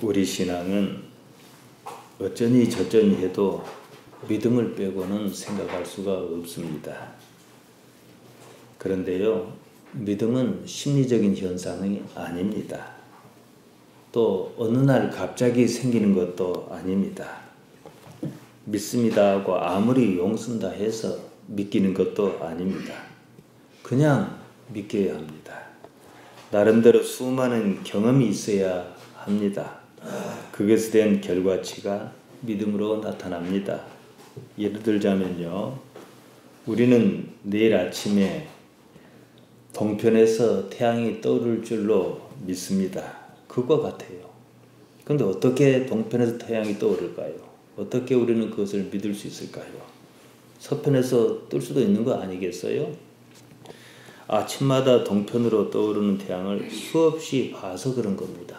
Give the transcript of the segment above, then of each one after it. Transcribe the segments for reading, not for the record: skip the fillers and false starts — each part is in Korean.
우리 신앙은 어쩌니 저쩌니 해도 믿음을 빼고는 생각할 수가 없습니다. 그런데요, 믿음은 심리적인 현상이 아닙니다. 또 어느 날 갑자기 생기는 것도 아닙니다. 믿습니다 하고 아무리 용쓴다 해서 믿기는 것도 아닙니다. 그냥 믿겨야 합니다. 나름대로 수많은 경험이 있어야 합니다. 그것에 대한 결과치가 믿음으로 나타납니다. 예를 들자면요, 우리는 내일 아침에 동편에서 태양이 떠오를 줄로 믿습니다. 그거 같아요. 그런데 어떻게 동편에서 태양이 떠오를까요? 어떻게 우리는 그것을 믿을 수 있을까요? 서편에서 뜰 수도 있는 거 아니겠어요? 아침마다 동편으로 떠오르는 태양을 수없이 봐서 그런 겁니다.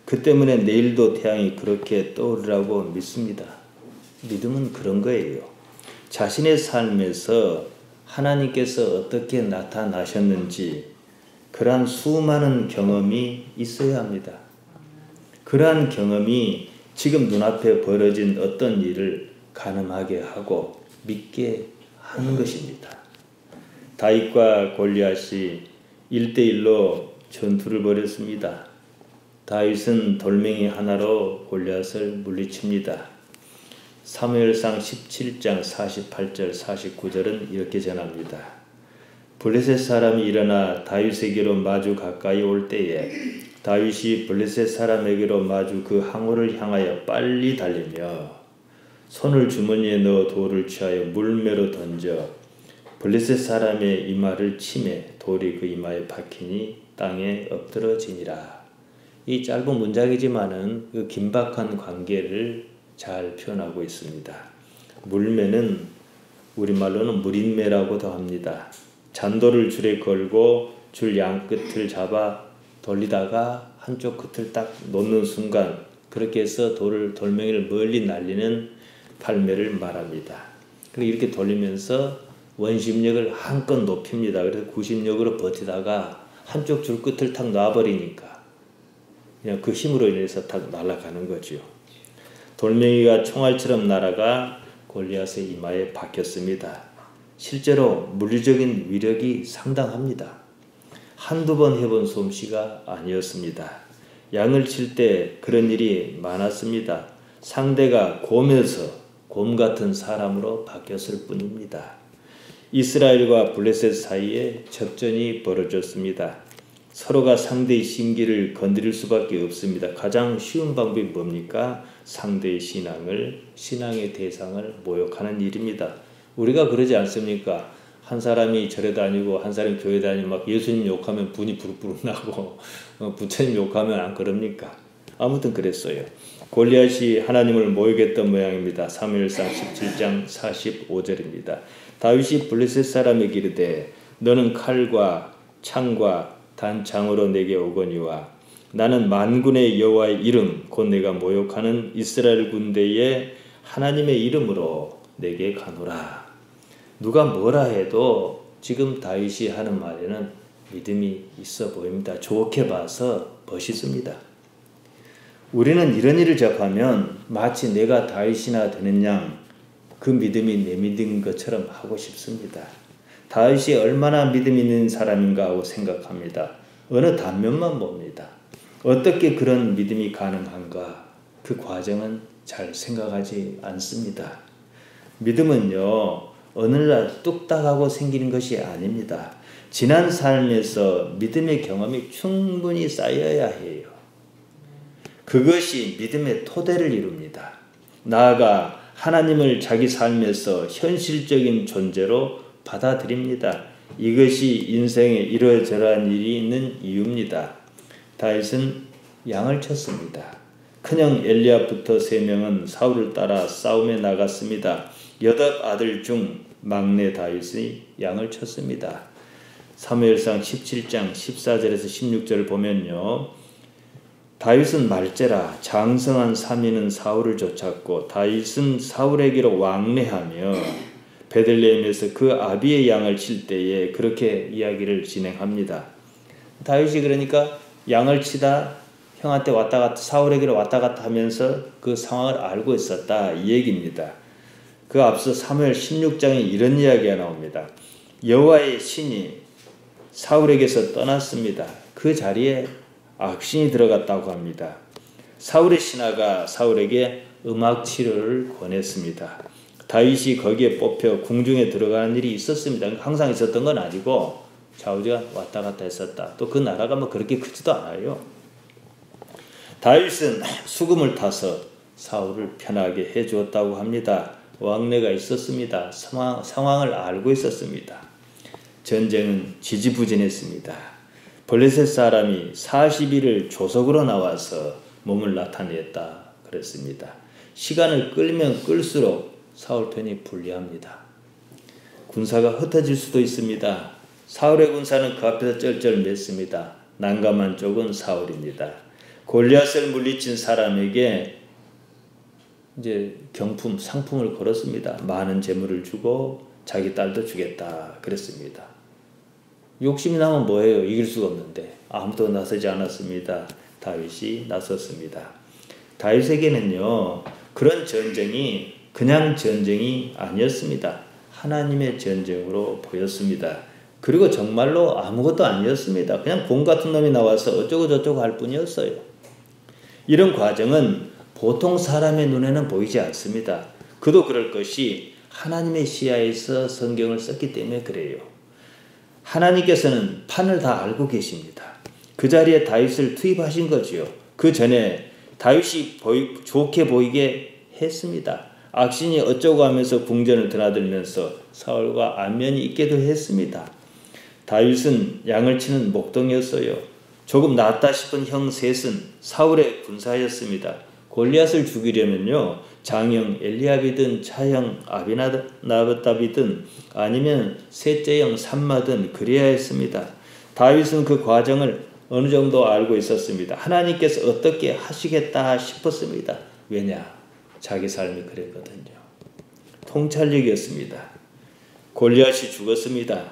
그 때문에 내일도 태양이 그렇게 떠오르라고 믿습니다. 믿음은 그런 거예요. 자신의 삶에서 하나님께서 어떻게 나타나셨는지 그러한 수많은 경험이 있어야 합니다. 그러한 경험이 지금 눈앞에 벌어진 어떤 일을 가늠하게 하고 믿게 하는 것입니다. 다윗과 골리앗이 1대1로 전투를 벌였습니다. 다윗은 돌멩이 하나로 골리앗을 물리칩니다. 사무엘상 17장 48절 49절은 이렇게 전합니다. 블레셋 사람이 일어나 다윗에게로 마주 가까이 올 때에 다윗이 블레셋 사람에게로 마주 그 항우를 향하여 빨리 달리며 손을 주머니에 넣어 돌을 취하여 물매로 던져 블레셋 사람의 이마를 치매 돌이 그 이마에 박히니 땅에 엎드러지니라. 이 짧은 문장이지만은 그 긴박한 관계를 잘 표현하고 있습니다. 물매는 우리말로는 무린매라고도 합니다. 잔돌을 줄에 걸고 줄 양끝을 잡아 돌리다가 한쪽 끝을 딱 놓는 순간 그렇게 해서 돌멩이를 멀리 날리는 팔매를 말합니다. 그리고 이렇게 돌리면서 원심력을 한껏 높입니다. 그래서 구심력으로 버티다가 한쪽 줄 끝을 탁 놔버리니까 그냥 그 힘으로 인해서 탁 날아가는 거죠. 돌멩이가 총알처럼 날아가 골리앗의 이마에 박혔습니다. 실제로 물리적인 위력이 상당합니다. 한두 번 해본 솜씨가 아니었습니다. 양을 칠 때 그런 일이 많았습니다. 상대가 곰에서 곰 같은 사람으로 바뀌었을 뿐입니다. 이스라엘과 블레셋 사이에 접전이 벌어졌습니다. 서로가 상대의 심기를 건드릴 수밖에 없습니다. 가장 쉬운 방법이 뭡니까? 상대의 신앙의 대상을 모욕하는 일입니다. 우리가 그러지 않습니까? 한 사람이 절에 다니고 한 사람이 교회 다니고 막 예수님 욕하면 분이 부르르 나고 부처님 욕하면 안 그럽니까? 아무튼 그랬어요. 골리앗이 하나님을 모욕했던 모양입니다. 사무엘상 17장 45절입니다. 다윗이 블레셋 사람에게 이르되 너는 칼과 창과 단창으로 내게 오거니와 나는 만군의 여호와의 이름 곧 내가 모욕하는 이스라엘 군대의 하나님의 이름으로 내게 가노라. 누가 뭐라 해도 지금 다윗이 하는 말에는 믿음이 있어 보입니다. 좋게 봐서 멋있습니다. 우리는 이런 일을 접하면 마치 내가 다윗이나 되는 양 그 믿음이 내 믿음인 것처럼 하고 싶습니다. 다윗이 얼마나 믿음 있는 사람인가 하고 생각합니다. 어느 단면만 봅니다. 어떻게 그런 믿음이 가능한가? 그 과정은 잘 생각하지 않습니다. 믿음은요, 어느 날 뚝딱 하고 생기는 것이 아닙니다. 지난 삶에서 믿음의 경험이 충분히 쌓여야 해요. 그것이 믿음의 토대를 이룹니다. 나아가 하나님을 자기 삶에서 현실적인 존재로 받아들입니다. 이것이 인생에 이러저러한 일이 있는 이유입니다. 다윗은 양을 쳤습니다. 큰형 엘리압부터 3명은 사울을 따라 싸움에 나갔습니다. 8 아들 중 막내 다윗이 양을 쳤습니다. 사무엘상 17장 14절에서 16절을 보면요. 다윗은 말제라 장성한 3인은 사울을 쫓았고 다윗은 사울에게로 왕래하며 베들레헴에서 그 아비의 양을 칠 때에 그렇게 이야기를 진행합니다. 다윗이 그러니까 양을 치다 형한테 왔다 갔다 사울에게로 왔다 갔다 하면서 그 상황을 알고 있었다 이 얘기입니다. 그 앞서 사무엘 16장에 이런 이야기가 나옵니다. 여호와의 신이 사울에게서 떠났습니다. 그 자리에 악신이 들어갔다고 합니다. 사울의 신하가 사울에게 음악 치료를 권했습니다. 다윗이 거기에 뽑혀 궁중에 들어가는 일이 있었습니다. 항상 있었던 건 아니고 좌우지가 왔다 갔다 했었다. 또 그 나라가 뭐 그렇게 크지도 않아요. 다윗은 수금을 타서 사울을 편하게 해주었다고 합니다. 왕래가 있었습니다. 상황을 알고 있었습니다. 전쟁은 지지부진했습니다. 블레셋 사람이 40일을 조석으로 나와서 몸을 나타냈다 그랬습니다. 시간을 끌면 끌수록 사울 편이 불리합니다. 군사가 흩어질 수도 있습니다. 사울의 군사는 그 앞에서 쩔쩔 맸습니다. 난감한 쪽은 사울입니다. 골리앗을 물리친 사람에게 이제 경품, 상품을 걸었습니다. 많은 재물을 주고 자기 딸도 주겠다 그랬습니다. 욕심이 나면 뭐해요? 이길 수가 없는데 아무도 나서지 않았습니다. 다윗이 나섰습니다. 다윗에게는요 그런 전쟁이 그냥 전쟁이 아니었습니다. 하나님의 전쟁으로 보였습니다. 그리고 정말로 아무것도 아니었습니다. 그냥 곰 같은 놈이 나와서 어쩌고 저쩌고 할 뿐이었어요. 이런 과정은 보통 사람의 눈에는 보이지 않습니다. 그도 그럴 것이 하나님의 시야에서 성경을 썼기 때문에 그래요. 하나님께서는 판을 다 알고 계십니다. 그 자리에 다윗을 투입하신 거지요. 그 전에 다윗이 좋게 보이게 했습니다. 악신이 어쩌고 하면서 궁전을 드나들면서 사울과 안면이 있게도 했습니다. 다윗은 양을 치는 목동이었어요. 조금 낫다 싶은 형 셋은 사울의 군사였습니다. 골리앗을 죽이려면요 장형 엘리압이든 차형 아비나답이든 아니면 셋째형 삼마든 그래야 했습니다. 다윗은 그 과정을 어느 정도 알고 있었습니다. 하나님께서 어떻게 하시겠다 싶었습니다. 왜냐? 자기 삶이 그랬거든요. 통찰력이었습니다. 골리앗이 죽었습니다.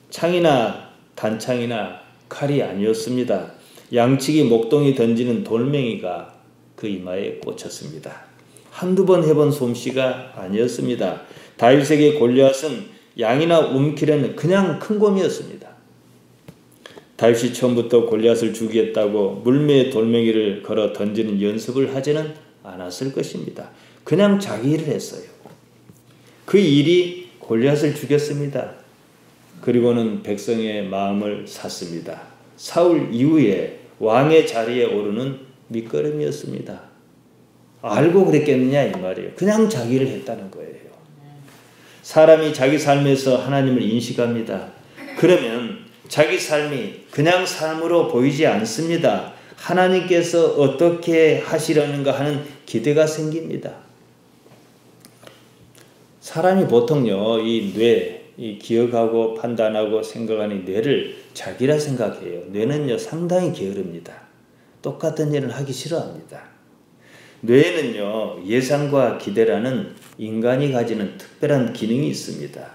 창이나 단창이나 칼이 아니었습니다. 양치기 목동이 던지는 돌멩이가 그 이마에 꽂혔습니다. 한두 번 해본 솜씨가 아니었습니다. 다윗에게 골리앗은 양이나 움키려는 그냥 큰 곰이었습니다. 다윗이 처음부터 골리앗을 죽이겠다고 물매에 돌멩이를 걸어 던지는 연습을 하지는 않았을 것입니다. 그냥 자기 일을 했어요. 그 일이 골리앗을 죽였습니다. 그리고는 백성의 마음을 샀습니다. 사울 이후에 왕의 자리에 오르는 밑거름이었습니다. 알고 그랬겠느냐 이 말이에요. 그냥 자기 일을 했다는 거예요. 사람이 자기 삶에서 하나님을 인식합니다. 그러면 자기 삶이 그냥 삶으로 보이지 않습니다. 하나님께서 어떻게 하시려는가 하는 기대가 생깁니다. 사람이 보통요, 이 기억하고 판단하고 생각하는 뇌를 자기라 생각해요. 뇌는요, 상당히 게으릅니다. 똑같은 일을 하기 싫어합니다. 뇌에는요, 예상과 기대라는 인간이 가지는 특별한 기능이 있습니다.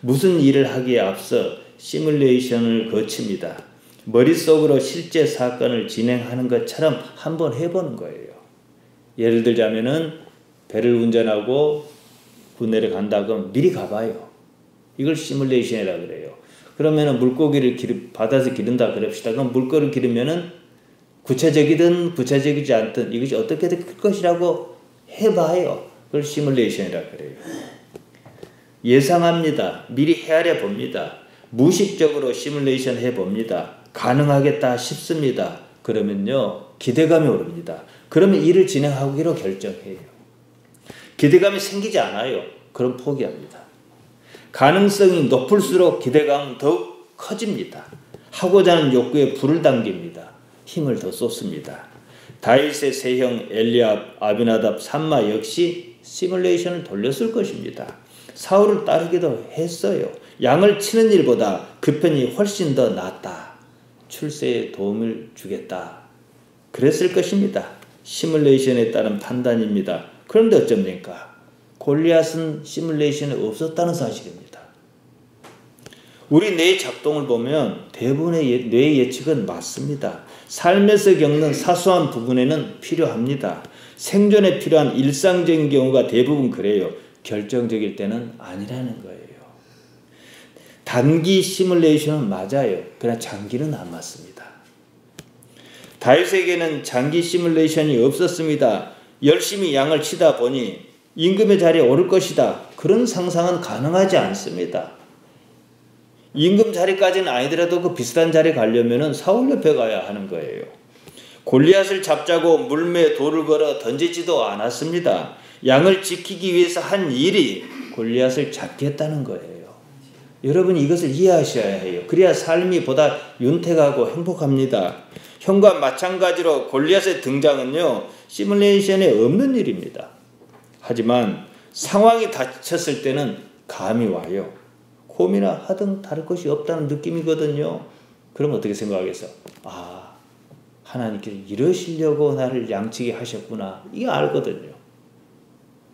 무슨 일을 하기에 앞서 시뮬레이션을 거칩니다. 머릿속으로 실제 사건을 진행하는 것처럼 한번 해보는 거예요. 예를 들자면은 배를 운전하고 군내를 간다 그러면 미리 가봐요. 이걸 시뮬레이션이라 그래요. 그러면은 물고기를 바다에서 기른다 그럽시다. 그럼 물고기를 기르면은 구체적이든 구체적이지 않든 이것이 어떻게 될 것이라고 해봐요. 그걸 시뮬레이션이라 그래요. 예상합니다. 미리 헤아려 봅니다. 무의식적으로 시뮬레이션 해봅니다. 가능하겠다 싶습니다. 그러면요 기대감이 오릅니다. 그러면 일을 진행하기로 결정해요. 기대감이 생기지 않아요. 그럼 포기합니다. 가능성이 높을수록 기대감은 더욱 커집니다. 하고자 하는 욕구에 불을 당깁니다. 힘을 더 쏟습니다. 다윗의 세 형 엘리압, 아비나답, 삼마 역시 시뮬레이션을 돌렸을 것입니다. 사울을 따르기도 했어요. 양을 치는 일보다 그 편이 훨씬 더 낫다. 출세에 도움을 주겠다. 그랬을 것입니다. 시뮬레이션에 따른 판단입니다. 그런데 어쩝니까? 골리앗은 시뮬레이션에 없었다는 사실입니다. 우리 뇌의 작동을 보면 대부분의 뇌의 예측은 맞습니다. 삶에서 겪는 사소한 부분에는 필요합니다. 생존에 필요한 일상적인 경우가 대부분 그래요. 결정적일 때는 아니라는 거예요. 단기 시뮬레이션은 맞아요. 그러나 장기는 안 맞습니다. 다윗에게는 장기 시뮬레이션이 없었습니다. 열심히 양을 치다 보니 임금의 자리에 오를 것이다. 그런 상상은 가능하지 않습니다. 임금 자리까지는 아니더라도 그 비슷한 자리에 가려면 사울 옆에 가야 하는 거예요. 골리앗을 잡자고 물매에 돌을 걸어 던지지도 않았습니다. 양을 지키기 위해서 한 일이 골리앗을 잡게 했다는 거예요. 여러분 이것을 이해하셔야 해요. 그래야 삶이 보다 윤택하고 행복합니다. 형과 마찬가지로 골리앗의 등장은요, 시뮬레이션에 없는 일입니다. 하지만 상황이 닥쳤을 때는 감이 와요. 곰이나 하등 다를 것이 없다는 느낌이거든요. 그럼 어떻게 생각하겠어? 아, 하나님께서 이러시려고 나를 양치게 하셨구나. 이게 알거든요.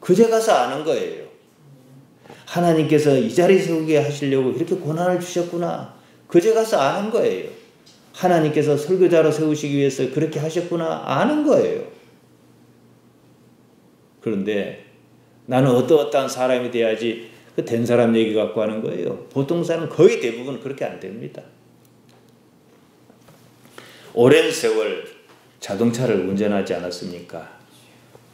그제 가서 아는 거예요. 하나님께서 이 자리에 세우게 하시려고 이렇게 고난을 주셨구나. 그제 가서 아는 거예요. 하나님께서 설교자로 세우시기 위해서 그렇게 하셨구나. 아는 거예요. 그런데 나는 어떠한 사람이 돼야지 그 된 사람 얘기 갖고 하는 거예요. 보통 사람은 거의 대부분 그렇게 안 됩니다. 오랜 세월 자동차를 운전하지 않았습니까?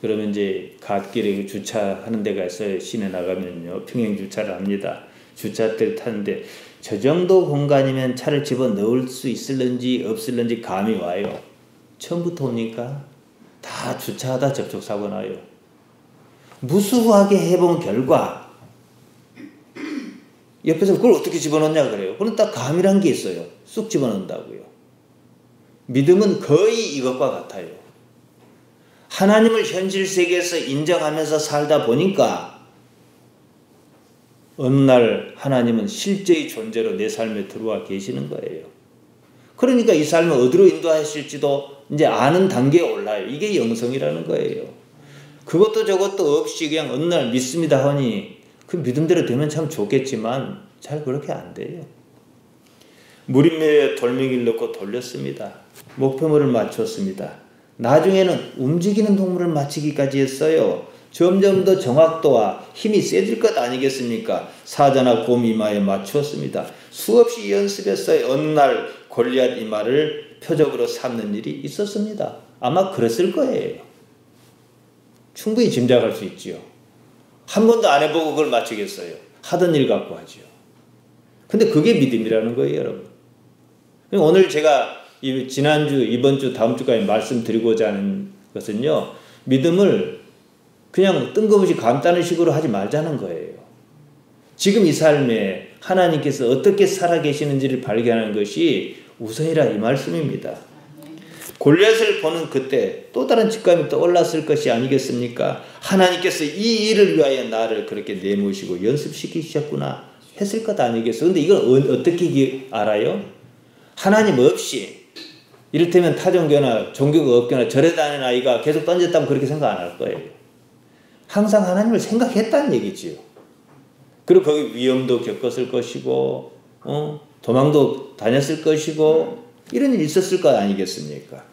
그러면 이제 갓길에 주차하는 데가 있어요. 시내 나가면요. 평행 주차를 합니다. 주차대를 타는데 저 정도 공간이면 차를 집어 넣을 수 있을런지 없을런지 감이 와요. 처음부터 오니까 다 주차하다 접촉사고 나요. 무수하게 해본 결과 옆에서 그걸 어떻게 집어넣냐 그래요. 그럼 딱 감이란 게 있어요. 쑥 집어넣는다고요. 믿음은 거의 이것과 같아요. 하나님을 현실 세계에서 인정하면서 살다 보니까 어느 날 하나님은 실제의 존재로 내 삶에 들어와 계시는 거예요. 그러니까 이 삶을 어디로 인도하실지도 이제 아는 단계에 올라요. 이게 영성이라는 거예요. 그것도 저것도 없이 그냥 어느 날 믿습니다 하니 그 믿음대로 되면 참 좋겠지만 잘 그렇게 안 돼요. 무림매에 돌멩이를 넣고 돌렸습니다. 목표물을 맞췄습니다. 나중에는 움직이는 동물을 맞추기까지 했어요. 점점 더 정확도와 힘이 세질 것 아니겠습니까? 사자나 곰 이마에 맞추었습니다. 수없이 연습했어요. 어느 날 골리앗 이마를 표적으로 삼는 일이 있었습니다. 아마 그랬을 거예요. 충분히 짐작할 수 있지요. 한 번도 안 해보고 그걸 맞추겠어요. 하던 일 갖고 하지요. 근데 그게 믿음이라는 거예요, 여러분. 오늘 제가 지난주, 이번주, 다음주까지 말씀드리고자 하는 것은요, 믿음을 그냥 뜬금없이 감따는 식으로 하지 말자는 거예요. 지금 이 삶에 하나님께서 어떻게 살아계시는지를 발견하는 것이 우선이라 이 말씀입니다. 골리앗을 보는 그때 또 다른 직감이 떠올랐을 것이 아니겠습니까? 하나님께서 이 일을 위하여 나를 그렇게 내모시고 연습시키셨구나 했을 것 아니겠어요? 근데 이걸 어떻게 알아요? 하나님 없이 이를테면 타종교나 종교가 없거나 절에 다니는 아이가 계속 던졌다면 그렇게 생각 안 할 거예요. 항상 하나님을 생각했다는 얘기지요. 그리고 거기 위험도 겪었을 것이고 도망도 다녔을 것이고 이런 일이 있었을 것 아니겠습니까?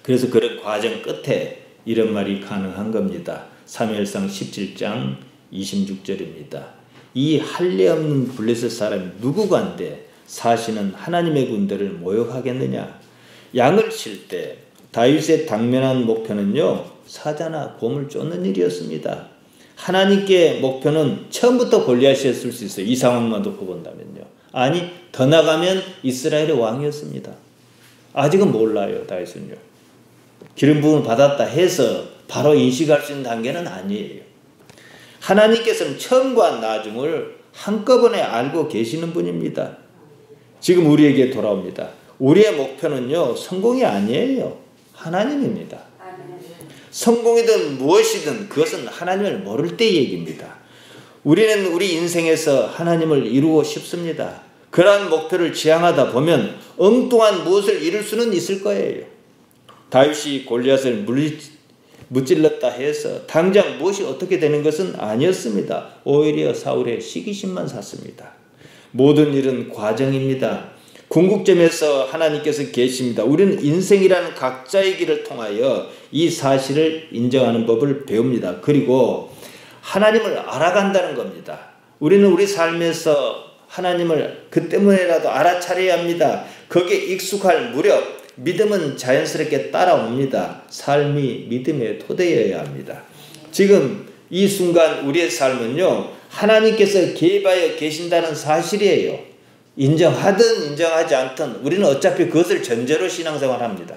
그래서 그런 과정 끝에 이런 말이 가능한 겁니다. 사무엘상 17장 26절입니다. 이 할례 없는 블레셋 사람이 누구간데 사시는 하나님의 군대를 모욕하겠느냐. 양을 칠 때 다윗의 당면한 목표는요, 사자나 곰을 쫓는 일이었습니다. 하나님께 목표는 처음부터 골리앗이었을 수 있어요. 이 상황만 놓고 본다면요. 아니, 더 나가면 이스라엘의 왕이었습니다. 아직은 몰라요, 다윗은요. 기름 부음을 받았다 해서 바로 인식할 수 있는 단계는 아니에요. 하나님께서는 처음과 나중을 한꺼번에 알고 계시는 분입니다. 지금 우리에게 돌아옵니다. 우리의 목표는요, 성공이 아니에요. 하나님입니다. 성공이든 무엇이든 그것은 하나님을 모를 때의 얘기입니다. 우리는 우리 인생에서 하나님을 이루고 싶습니다. 그러한 목표를 지향하다 보면 엉뚱한 무엇을 이룰 수는 있을 거예요. 다윗이 골리앗을 무찔렀다 해서 당장 무엇이 어떻게 되는 것은 아니었습니다. 오히려 사울의 시기심만 샀습니다. 모든 일은 과정입니다. 궁극점에서 하나님께서 계십니다. 우리는 인생이라는 각자의 길을 통하여 이 사실을 인정하는 법을 배웁니다. 그리고 하나님을 알아간다는 겁니다. 우리는 우리 삶에서 하나님을 그 때문에라도 알아차려야 합니다. 거기에 익숙할 무렵 믿음은 자연스럽게 따라옵니다. 삶이 믿음의 토대여야 합니다. 지금 이 순간 우리의 삶은요, 하나님께서 개입하여 계신다는 사실이에요. 인정하든 인정하지 않든 우리는 어차피 그것을 전제로 신앙생활합니다.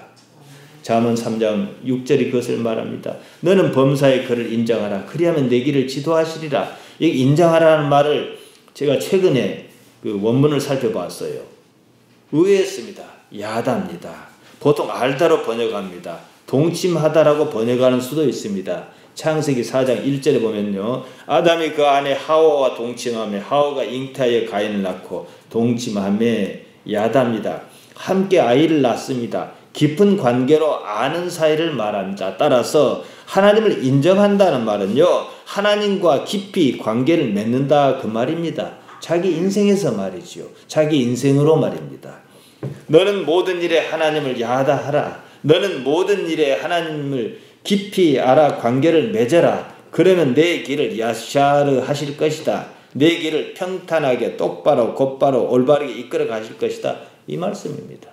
잠언 3장 6절이 그것을 말합니다. 너는 범사의 그를 인정하라. 그리하면 내 길을 지도하시리라. 이 인정하라는 말을 제가 최근에 그 원문을 살펴봤어요. 의외였습니다. 야다입니다. 보통 알다로 번역합니다. 동침하다라고 번역하는 수도 있습니다. 창세기 4장 1절에 보면요, 아담이 그 아내 하와와 동침하며 하와가 잉태하여 가인을 낳고 동침하며 야다입니다. 함께 아이를 낳습니다. 깊은 관계로 아는 사이를 말합니다. 따라서 하나님을 인정한다는 말은요, 하나님과 깊이 관계를 맺는다 그 말입니다. 자기 인생에서 말이죠. 자기 인생으로 말입니다. 너는 모든 일에 하나님을 야다하라. 너는 모든 일에 하나님을 깊이 알아 관계를 맺어라. 그러면 내 길을 야샤르 하실 것이다. 내 길을 평탄하게 똑바로 곧바로 올바르게 이끌어 가실 것이다. 이 말씀입니다.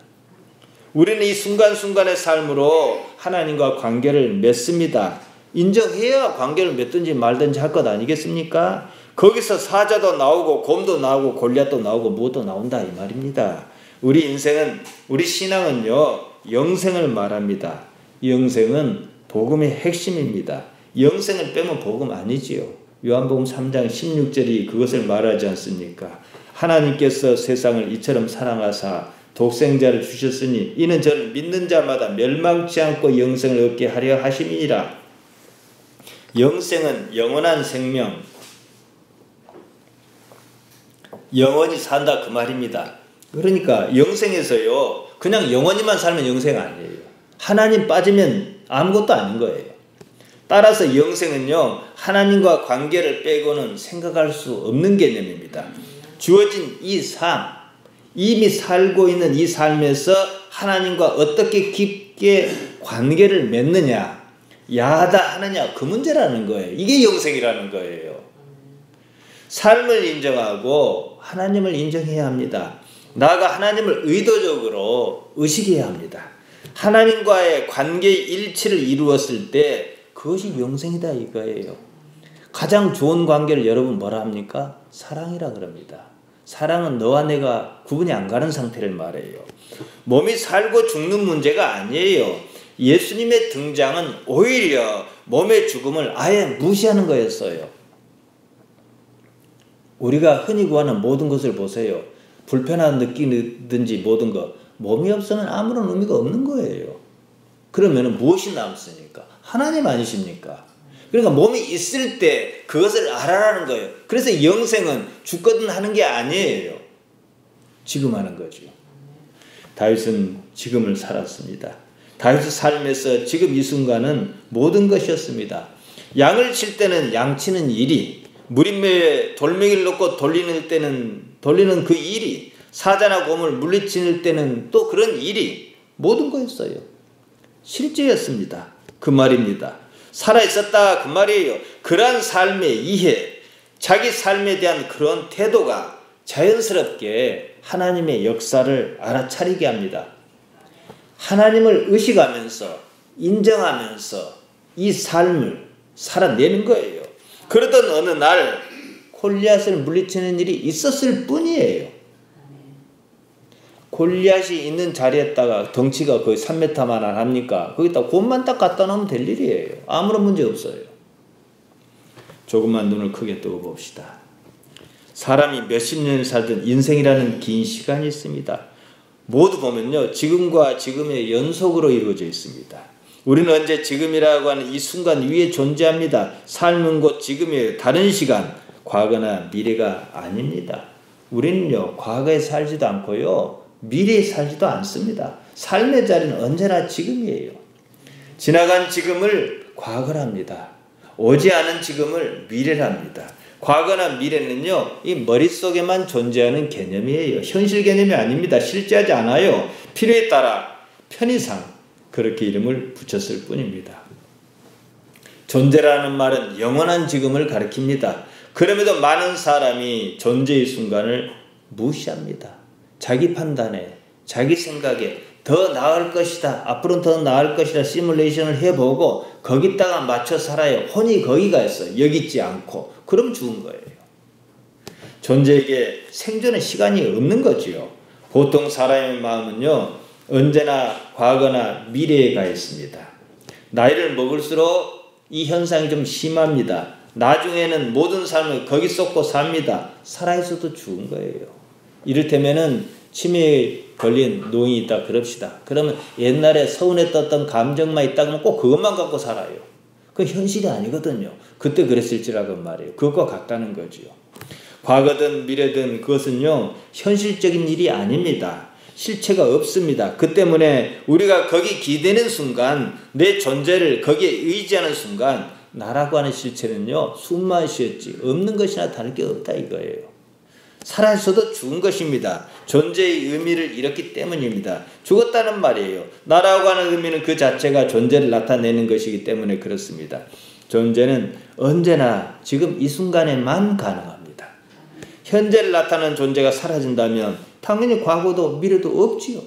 우리는 이 순간순간의 삶으로 하나님과 관계를 맺습니다. 인정해야 관계를 맺든지 말든지 할 것 아니겠습니까? 거기서 사자도 나오고 곰도 나오고 골리앗도 나오고 무엇도 나온다 이 말입니다. 우리 인생은, 우리 신앙은요, 영생을 말합니다. 영생은 복음의 핵심입니다. 영생을 빼면 복음 아니지요. 요한복음 3장 16절이 그것을 말하지 않습니까? 하나님께서 세상을 이처럼 사랑하사 독생자를 주셨으니 이는 저를 믿는 자마다 멸망치 않고 영생을 얻게 하려 하심이니라. 영생은 영원한 생명, 영원히 산다 그 말입니다. 그러니까 영생에서요, 그냥 영원히만 살면 영생 아니에요. 하나님 빠지면 아무것도 아닌 거예요. 따라서 영생은요, 하나님과 관계를 빼고는 생각할 수 없는 개념입니다. 주어진 이 삶, 이미 살고 있는 이 삶에서 하나님과 어떻게 깊게 관계를 맺느냐, 야다하느냐, 그 문제라는 거예요. 이게 영생이라는 거예요. 삶을 인정하고 하나님을 인정해야 합니다. 나아가 하나님을 의도적으로 의식해야 합니다. 하나님과의 관계의 일치를 이루었을 때 그것이 영생이다 이거예요. 가장 좋은 관계를 여러분 뭐라 합니까? 사랑이라 그럽니다. 사랑은 너와 내가 구분이 안 가는 상태를 말해요. 몸이 살고 죽는 문제가 아니에요. 예수님의 등장은 오히려 몸의 죽음을 아예 무시하는 거였어요. 우리가 흔히 구하는 모든 것을 보세요. 불편한 느끼든지 모든 것, 몸이 없으면 아무런 의미가 없는 거예요. 그러면 무엇이 남습니까? 하나님 아니십니까? 그러니까 몸이 있을 때 그것을 알아라는 거예요. 그래서 영생은 죽거든 하는 게 아니에요. 지금 하는 거죠. 다윗은 지금을 살았습니다. 다윗의 삶에서 지금 이 순간은 모든 것이었습니다. 양을 칠 때는 양치는 일이, 무림매에 돌멩이를 넣고 돌리는 그 일이, 사자나 곰을 물리칠 때는 또 그런 일이 모든 거였어요. 실제였습니다. 그 말입니다. 살아있었다 그 말이에요. 그러한 삶의 이해, 자기 삶에 대한 그런 태도가 자연스럽게 하나님의 역사를 알아차리게 합니다. 하나님을 의식하면서 인정하면서 이 삶을 살아내는 거예요. 그러던 어느 날 골리앗을 물리치는 일이 있었을 뿐이에요. 골리앗이 있는 자리에다가 덩치가 거의 3m만 안 합니까? 거기다 곰만 딱 갖다 놓으면 될 일이에요. 아무런 문제 없어요. 조금만 눈을 크게 뜨고 봅시다. 사람이 몇십 년을 살던 인생이라는 긴 시간이 있습니다. 모두 보면요, 지금과 지금의 연속으로 이루어져 있습니다. 우리는 언제 지금이라고 하는 이 순간 위에 존재합니다. 삶은 곧 지금이에요. 다른 시간, 과거나 미래가 아닙니다. 우리는요, 과거에 살지도 않고요, 미래에 살지도 않습니다. 삶의 자리는 언제나 지금이에요. 지나간 지금을 과거랍니다. 오지 않은 지금을 미래랍니다. 과거나 미래는요, 이 머릿속에만 존재하는 개념이에요. 현실 개념이 아닙니다. 실제하지 않아요. 필요에 따라 편의상 그렇게 이름을 붙였을 뿐입니다. 존재라는 말은 영원한 지금을 가리킵니다. 그럼에도 많은 사람이 존재의 순간을 무시합니다. 자기 판단에, 자기 생각에 더 나을 것이다, 앞으로는 더 나을 것이다 시뮬레이션을 해보고 거기다가 맞춰 살아요. 혼이 거기가 있어요. 여기 있지 않고. 그럼 죽은 거예요. 존재에게 생존의 시간이 없는 거지요. 보통 사람의 마음은요, 언제나 과거나 미래에 가 있습니다. 나이를 먹을수록 이 현상이 좀 심합니다. 나중에는 모든 삶을 거기 쏟고 삽니다. 살아있어도 죽은 거예요. 이를테면은 치매에 걸린 노인이 있다 그럽시다. 그러면 옛날에 서운에 떴던 감정만 있다 그러면 꼭 그것만 갖고 살아요. 그건 현실이 아니거든요. 그때 그랬을지라고 말이에요. 그것과 같다는 거지요. 과거든 미래든 그것은요, 현실적인 일이 아닙니다. 실체가 없습니다. 그 때문에 우리가 거기 기대는 순간, 내 존재를 거기에 의지하는 순간, 나라고 하는 실체는요, 숨만 쉬었지 없는 것이나 다를 게 없다 이거예요. 살아있어도 죽은 것입니다. 존재의 의미를 잃었기 때문입니다. 죽었다는 말이에요. 나라고 하는 의미는 그 자체가 존재를 나타내는 것이기 때문에 그렇습니다. 존재는 언제나 지금 이 순간에만 가능합니다. 현재를 나타내는 존재가 사라진다면 당연히 과거도 미래도 없지요.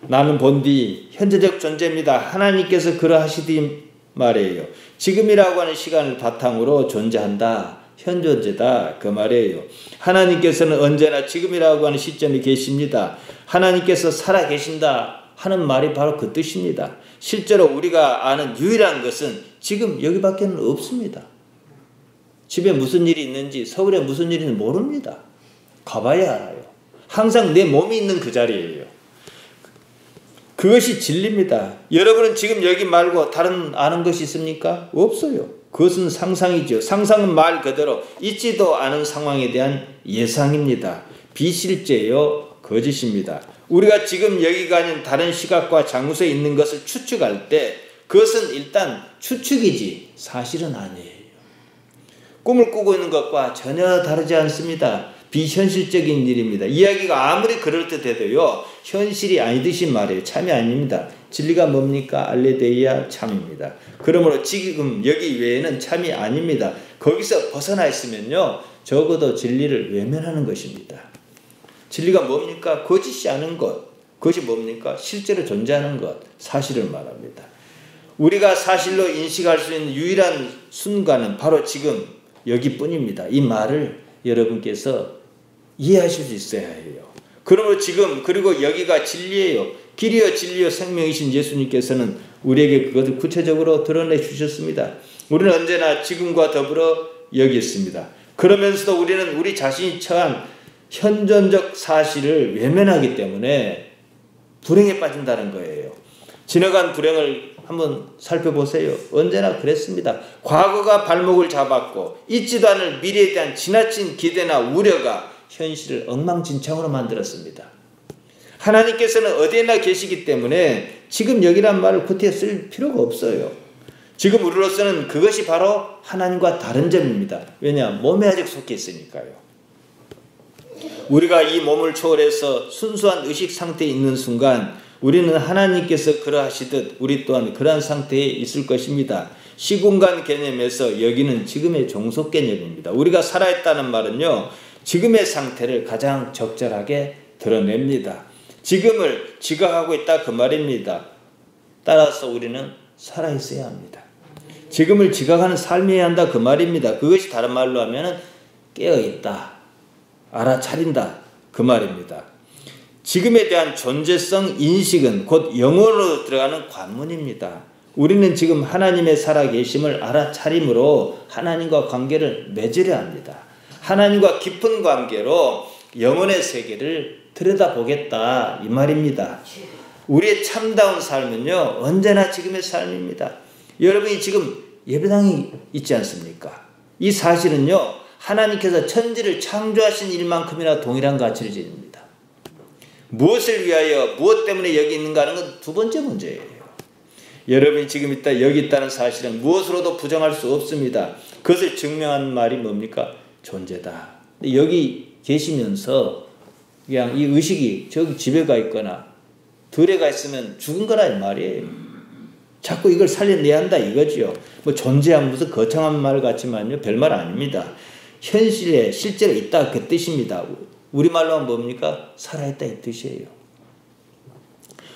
나는 본디 현재적 존재입니다. 하나님께서 그러하시디 말이에요. 지금이라고 하는 시간을 바탕으로 존재한다. 현존재다. 그 말이에요. 하나님께서는 언제나 지금이라고 하는 시점에 계십니다. 하나님께서 살아 계신다 하는 말이 바로 그 뜻입니다. 실제로 우리가 아는 유일한 것은 지금 여기밖에는 없습니다. 집에 무슨 일이 있는지, 서울에 무슨 일이 있는지 모릅니다. 가봐야 알아요. 항상 내 몸이 있는 그 자리예요. 그것이 진리입니다. 여러분은 지금 여기 말고 다른 아는 것이 있습니까? 없어요. 그것은 상상이죠. 상상은 말 그대로 있지도 않은 상황에 대한 예상입니다. 비실제요, 거짓입니다. 우리가 지금 여기가 아닌 다른 시각과 장소에 있는 것을 추측할 때 그것은 일단 추측이지 사실은 아니에요. 꿈을 꾸고 있는 것과 전혀 다르지 않습니다. 비현실적인 일입니다. 이야기가 아무리 그럴듯해도요, 현실이 아니듯이 말이에요. 참이 아닙니다. 진리가 뭡니까? 알레데이아 참입니다. 그러므로 지금 여기 외에는 참이 아닙니다. 거기서 벗어나 있으면요, 적어도 진리를 외면하는 것입니다. 진리가 뭡니까? 거짓이 않은 것. 그것이 뭡니까? 실제로 존재하는 것. 사실을 말합니다. 우리가 사실로 인식할 수 있는 유일한 순간은 바로 지금 여기뿐입니다. 이 말을 여러분께서 이해하실 수 있어야 해요. 그러므로 지금, 그리고 여기가 진리예요. 길이요 진리요 생명이신 예수님께서는 우리에게 그것을 구체적으로 드러내 주셨습니다. 우리는 언제나 지금과 더불어 여기 있습니다. 그러면서도 우리는 우리 자신이 처한 현존적 사실을 외면하기 때문에 불행에 빠진다는 거예요. 지나간 불행을 한번 살펴보세요. 언제나 그랬습니다. 과거가 발목을 잡았고 있지도 않을 미래에 대한 지나친 기대나 우려가 현실을 엉망진창으로 만들었습니다. 하나님께서는 어디에나 계시기 때문에 지금 여기란 말을 구태여 쓸 필요가 없어요. 지금 우리로서는 그것이 바로 하나님과 다른 점입니다. 왜냐? 몸에 아직 속해 있으니까요. 우리가 이 몸을 초월해서 순수한 의식 상태에 있는 순간 우리는 하나님께서 그러하시듯 우리 또한 그러한 상태에 있을 것입니다. 시공간 개념에서 여기는 지금의 종속 개념입니다. 우리가 살아있다는 말은요, 지금의 상태를 가장 적절하게 드러냅니다. 지금을 지각하고 있다 그 말입니다. 따라서 우리는 살아있어야 합니다. 지금을 지각하는 삶이어야 한다 그 말입니다. 그것이 다른 말로 하면 깨어있다, 알아차린다 그 말입니다. 지금에 대한 존재성 인식은 곧 영혼으로 들어가는 관문입니다. 우리는 지금 하나님의 살아계심을 알아차림으로 하나님과 관계를 맺으려 합니다. 하나님과 깊은 관계로 영혼의 세계를 들여다보겠다 이 말입니다. 우리의 참다운 삶은요, 언제나 지금의 삶입니다. 여러분이 지금 예배당이 있지 않습니까? 이 사실은요, 하나님께서 천지를 창조하신 일만큼이나 동일한 가치를 지닙니다. 무엇을 위하여 무엇 때문에 여기 있는가 하는 건 두 번째 문제예요. 여러분이 지금 여기 있다는 사실은 무엇으로도 부정할 수 없습니다. 그것을 증명하는 말이 뭡니까? 존재다. 여기 계시면서 그냥 이 의식이 저기 집에 가 있거나 들에 가 있으면 죽은 거라 이 말이에요. 자꾸 이걸 살려내야 한다 이거지요. 뭐 존재한 무슨 거창한 말 같지만요, 별말 아닙니다. 현실에 실제로 있다 그 뜻입니다. 우리말로 하면 뭡니까? 살아있다 이 뜻이에요.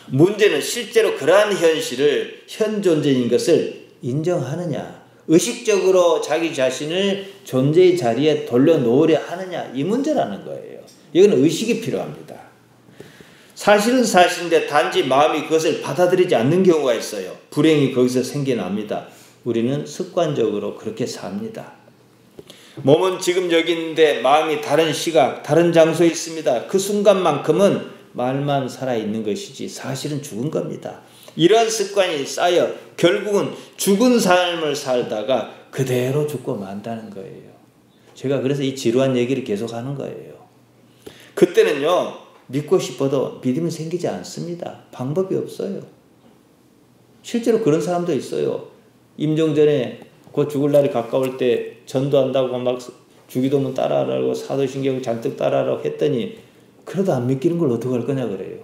문제는 실제로 그러한 현실을 현존재인 것을 인정하느냐, 의식적으로 자기 자신을 존재의 자리에 돌려놓으려 하느냐, 이 문제라는 거예요. 이건 의식이 필요합니다. 사실은 사실인데 단지 마음이 그것을 받아들이지 않는 경우가 있어요. 불행이 거기서 생겨납니다. 우리는 습관적으로 그렇게 삽니다. 몸은 지금 여기 있는데 마음이 다른 시각, 다른 장소에 있습니다. 그 순간만큼은 말만 살아있는 것이지 사실은 죽은 겁니다. 이러한 습관이 쌓여 결국은 죽은 삶을 살다가 그대로 죽고 만다는 거예요. 제가 그래서 이 지루한 얘기를 계속하는 거예요. 그때는요, 믿고 싶어도 믿음이 생기지 않습니다. 방법이 없어요. 실제로 그런 사람도 있어요. 임종전에 곧 죽을 날이 가까울 때 전도한다고 막 주기도문 따라하라고 사도신경 잔뜩 따라하라고 했더니 그래도 안 믿기는 걸 어떡할 거냐 그래요.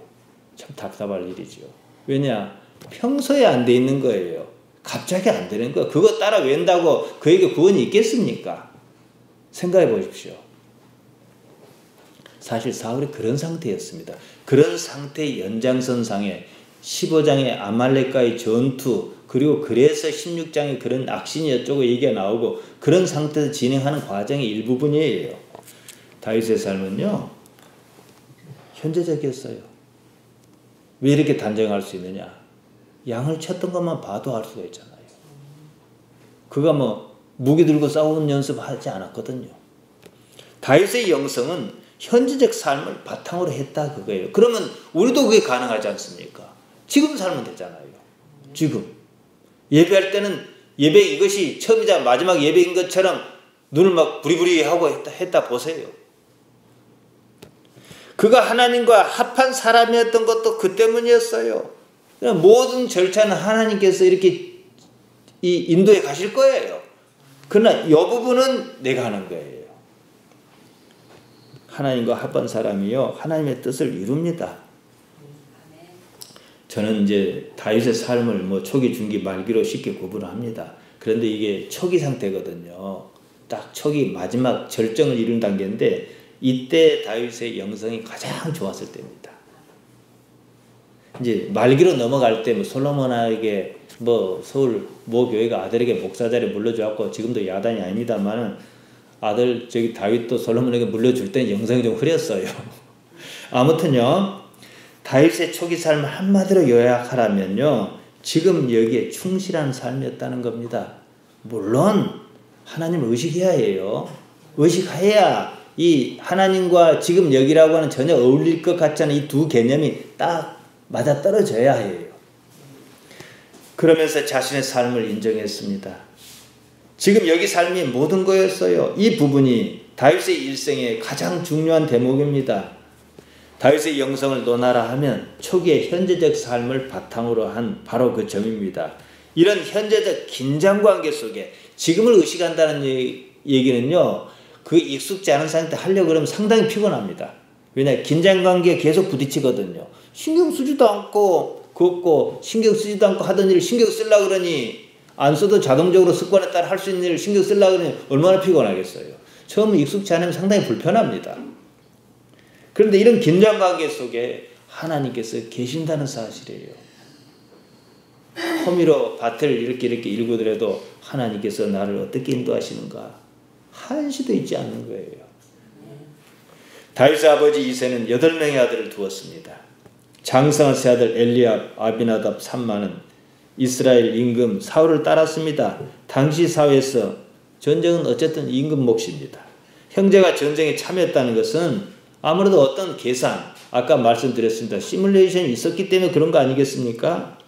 참 답답할 일이죠. 왜냐? 평소에 안 돼 있는 거예요. 갑자기 안 되는 거예요. 그거 따라 웬다고 그에게 구원이 있겠습니까? 생각해 보십시오. 사실 사울이 그런 상태였습니다. 그런 상태의 연장선상에 15장의 아말렉과의 전투, 그리고 그래서 16장에 그런 악신이 어쩌고 얘기가 나오고 그런 상태에서 진행하는 과정의 일부분이에요. 다윗의 삶은요, 현재적이었어요. 왜 이렇게 단정할 수 있느냐? 양을 쳤던 것만 봐도 알 수가 있잖아요. 그가 뭐 무기 들고 싸우는 연습하지 않았거든요. 다윗의 영성은 현재적 삶을 바탕으로 했다 그거예요. 그러면 우리도 그게 가능하지 않습니까? 지금 살면 되잖아요. 지금 예배할 때는 예배 이것이 처음이자 마지막 예배인 것처럼 눈을 막 부리부리 하고 했다 보세요. 그가 하나님과 합한 사람이었던 것도 그 때문이었어요. 모든 절차는 하나님께서 이렇게 이 인도에 가실 거예요. 그러나 이 부분은 내가 하는 거예요. 하나님과 합한 사람이요, 하나님의 뜻을 이룹니다. 저는 이제 다윗의 삶을 뭐 초기, 중기, 말기로 쉽게 구분합니다. 그런데 이게 초기 상태거든요. 딱 초기 마지막 절정을 이룬 단계인데 이때 다윗의 영성이 가장 좋았을 때입니다. 이제 말기로 넘어갈 때 뭐 솔로몬에게 뭐 서울 모 교회가 아들에게 목사 자리 물려주었고 지금도 야단이 아닙니다만은 아들 저기 다윗도 솔로몬에게 물려줄 때는 영성이 좀 흐렸어요. 아무튼요, 다윗의 초기 삶을 한마디로 요약하라면요, 지금 여기에 충실한 삶이었다는 겁니다. 물론 하나님을 의식해야 해요. 의식해야 이 하나님과 지금 여기라고 하는 전혀 어울릴 것 같지 않은 이 두 개념이 딱 맞아떨어져야 해요. 그러면서 자신의 삶을 인정했습니다. 지금 여기 삶이 모든 거였어요. 이 부분이 다윗의 일생의 가장 중요한 대목입니다. 다윗의 영성을 논하라 하면 초기의 현재적 삶을 바탕으로 한 바로 그 점입니다. 이런 현재적 긴장관계 속에 지금을 의식한다는 얘기는요, 그 익숙지 않은 상태 하려고 그러면 상당히 피곤합니다. 왜냐, 긴장관계에 계속 부딪히거든요. 신경 쓰지도 않고 걷고 신경 쓰지도 않고 하던 일을 신경 쓰려고 그러니 안 써도 자동적으로 습관에 따라 할 수 있는 일을 신경 쓰려고 그러니 얼마나 피곤하겠어요. 처음에 익숙치 않으면 상당히 불편합니다. 그런데 이런 긴장관계 속에 하나님께서 계신다는 사실이에요. 호미로 밭을 이렇게 일구더라도 하나님께서 나를 어떻게 인도하시는가 한시도 잊지 않는 거예요. 다윗의 아버지 이새는 8명의 아들을 두었습니다. 장성한 세 아들 엘리압, 아비나답, 삼마는 이스라엘 임금 사울을 따랐습니다. 당시 사회에서 전쟁은 어쨌든 임금 몫입니다. 형제가 전쟁에 참여했다는 것은 아무래도 어떤 계산, 아까 말씀드렸습니다. 시뮬레이션이 있었기 때문에 그런 거 아니겠습니까?